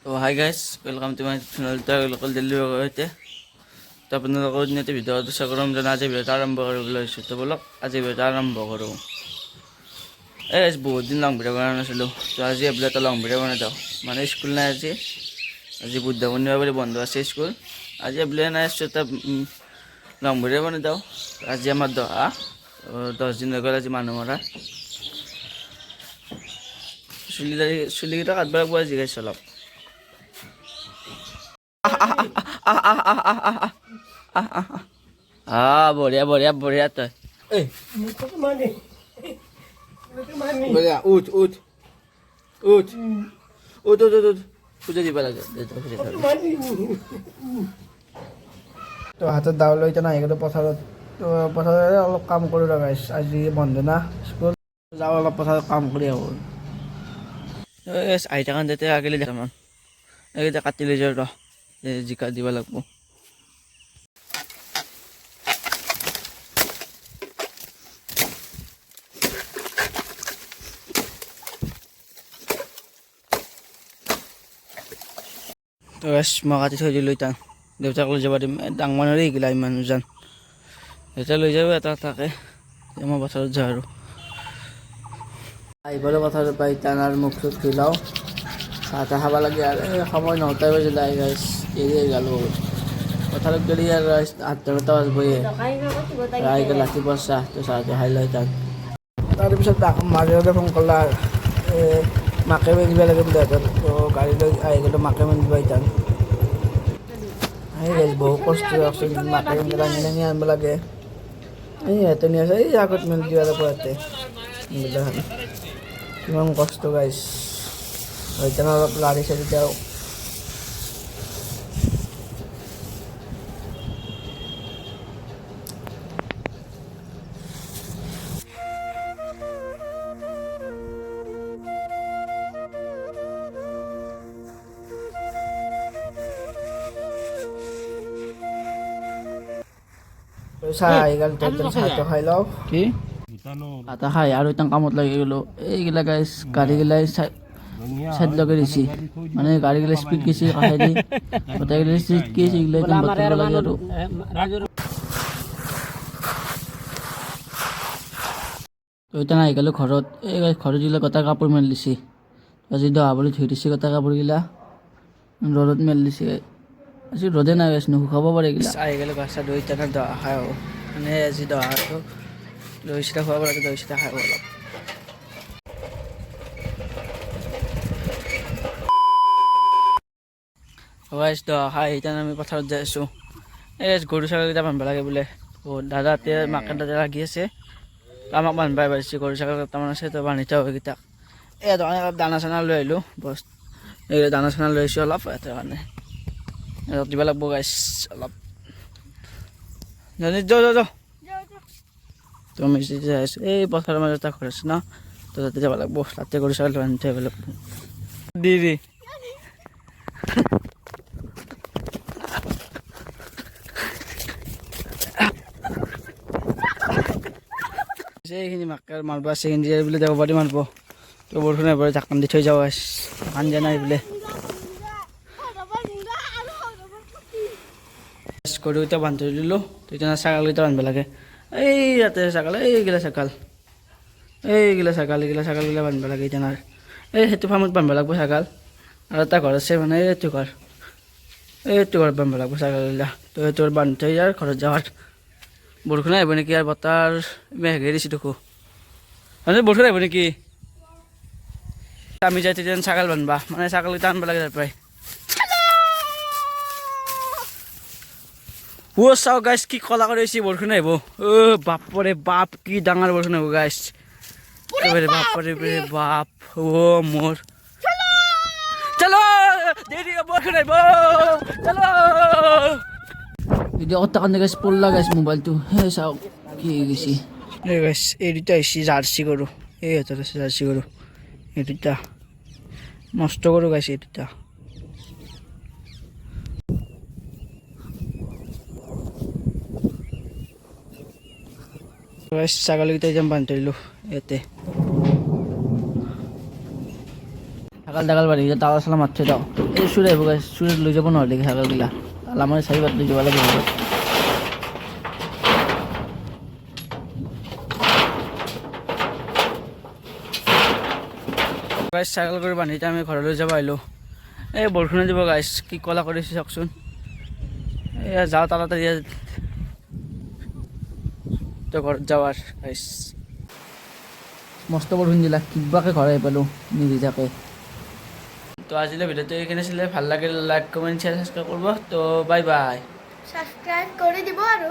So hi guys, welcome to my channel local delivery होते तो আপোনালোকৰ দিনতে ভিডিঅ'টো আশা কৰিম যে আজি ভিডিঅ'টো আৰম্ভ কৰিবলৈ লৈছোঁ তো বলক আজি ভিডিঅ'টো আৰম্ভ কৰোঁ বহুত দিন লং ভিডিঅ' বনোৱা নাছিলোঁ তো আজি এটা লং ভিডিঅ' বনাই দিওঁ মানে স্কুল নাই আজি বুদ্ধ পূৰ্ণিমা বুলি বন্ধ আছে স্কুল আজি নাই আছোঁ এটা লং ভিডিঅ' বনাই দিওঁ আজি আমাৰ 10 দিন হৈ গ'ল আজি মানুহ মৰা চুলিকেইটা কাটব লাগিব আজি গাইছ অলপ বঢ়িয়া বঢ়িয়া বঢ়িয়া তই বঢ়িয়া উঠ উঠ উঠ উঠ উঠ উঠ পূজা দিব লাগে তো হাতত দাও লৈ এতিয়া নাহি গ'লো পথাৰত পথাৰত অলপ কাম কৰোঁ গাইছ আজি বন্ধ না স্কুল যাওঁ অলপ পথাৰত কাম কৰি আহোঁ আহি থাকা তেতিয়া আগেলি দেখামান এইকেইটা কাটি লৈ যাওঁ ৰ জিকা দিব লাগিব তো মই কাটি থৈ দিলোঁ এতিয়া দেউতাক লৈ যাব দিম ডাঙৰ মানুহে শিকিলা ইমান জান দেউতা লৈ যাব এটা এটাকে মই পথাৰত যাওঁ আৰু আহিবলৈ পথাৰত পাই টান আৰু মুখ চুখ ধুই লওঁ চাহ তাহ খাব লাগে আৰু সময় 9টা বাজিলে আহি গাইছ এৰি গ'লো পথাৰত গ'লে আৰু 8টা বাজবয়ে আহি গ'ল ৰাতিপুৱা চাহটো খাই লয় তাত তাৰপিছত মাজতে ফোন কৰলা মাকে মেলিব লাগে বুলি হাতত তো গাড়ী লৈ আহি গ'লোঁ মাকে মেলিব তাত আহি গাইছ বহু কষ্ট মাকে মেলা নি আনিব লাগে এই সিহঁতে নি আছে এই আগত মেলি দিব লাগিব ইয়াতে কিমান কষ্ট গাইছ সেইকাৰণে অলপ লাৰি চাৰি যাওঁ চাহ আহি গ'ল চাহটো খাই লওঁ কি আটা খাই আৰু এতিয়া কামত লাগি গ'লোঁ এইগিলা গাইছ গাড়ীগিলাই চাইড লগাই দিছে মানে গাড়ীগিলা স্পীড গেছে কাষেদি গোটেইগিলা চিট গেছে এইগিলা একদম বতাব লাগে আৰু তো এতিয়া আহি গ'লোঁ ঘৰত এই ঘৰত যিগিলা গোটেই কাপোৰ মেলি দিছে আজি দহা বুলি ধুই দিছে গোটেই কাপোৰগিলা ৰ'দত মেলি দিছে আজি ৰ'দে নাই গাইছ নুশুকাব পাৰে এইগিলা আহি গ'লোঁ গা চা ধুই এতিয়া দহা খাই মানে আজি দহাটো দৈ চিৰা খুৱাব লাগে দৈ চিৰা খাই অলপ গাইছ দহা খাই এতিয়া আমি পথাৰত যাই আছোঁ এই গৰু ছাগলীকেইটা বান্ধিব লাগে বোলে দাদা এতিয়া মাকে দাদা লাগি আছে আমাক বান্ধিব পাৰিছে গৰু ছাগলী কেইটামান আছে তো বান্ধি থোৱা সেইকেইটাক এই অলপ দানা চানা লৈ আহিলোঁ বস এই দানা চানা লৈ আহিছোঁ অলপ এটা কাৰণে দিব লাগিব গাইছ অলপ যাওঁ তো আমি যাই আছোঁ এই পথাৰৰ মাজত এটা ঘৰ আছে ন তো তাতে যাব লাগিব তাতে গৰু ছাগলী বান্ধি থৈ আহিব লাগিব দি এইখিনি মাকাৰ মাৰিব আছে এইখিনি বোলে যাব পাৰি মাৰিব তো বৰষুণ এবাৰ ঢাকন দি থৈ যাওঁ ধান দিয়া নাই বোলে গৰুকেইটা বান্ধি থৈ দিলোঁ তো এতিয়া ছাগলকেইটা বান্ধিব লাগে এই ইয়াতে ছাগল এইগিলা ছাগলগিলা বান্ধিব লাগে এতিয়া এই সেইটো ফাৰ্মত বান্ধিব লাগিব ছাগল আৰু এটা ঘৰ আছে মানে এইটো ঘৰত বান্ধিব লাগিব ছাগলগিলা তো সেইটো বান্ধি থৈ যাৰ ঘৰত যাৱাৰ বৰষুণ আহিব নেকি আৰু বতাৰ মেঘে দিছে দেখোঁ বৰষুণ আহিব নেকি আমি যাই তেতিয়া ছাগল বান্ধিবা মানে ছাগলকেইটা আনিব লাগে তাৰ পৰাই চাওঁ গাইছ কি কলা কৰি আহিছে বৰষুণ আহিব বাপৰে বাপ কি ডাঙৰ বৰষুণ আহিব গাইছ বাপৰে বাপ মোৰ চলো দেৰি বৰষুণ আহিব চলো ভিডিঅ' কথা কাৰণে গাইছ পল্লা গাইছ মোবাইলটো সেই চাওক কি হৈ গৈছে এই গাইছ এই দুটা আহিছে জাৰ্চি গৰু এই হাতত আছে জাৰ্চি গৰু এই দুটা মস্ত গৰু গাইছ এই দুটা ছাগলীকেইটা এতিয়া বান্ধি থৈ দিলোঁ ইয়াতে ছাগাল টাগাল বাঢ়ি গ'লে তাৱা চালা মাত থৈ দাও এই চুৰ আহিব গাইছ চুৰ লৈ যাব নহ'লে ছাগালগিলা আমাৰ চাৰিবাৰ লৈ যাব লাগে গাইছ ছাগাল কৰি বান্ধি আমি ঘৰলৈ যাব আহিলোঁ এই বৰষুণে দিব গাইছ কি ক'লা কৰিছে চাওকচোন এয়া যাওঁ তাড়াতাড়ি তো ঘৰত যাৱাৰ গাইছ মস্ত বৰষুণ দিলা কিবাকে ঘৰ আহি পালোঁ নিভিজাকে তো আজিলৈ ভিডিঅ'টো এইখিনি আছিলে ভাল লাগিল লাইক কমেণ্ট শ্বেয়াৰ ছাবস্ক্ৰাইব কৰিব তো বাই বাই সাবস্ক্ৰাইব কৰে দিব আৰো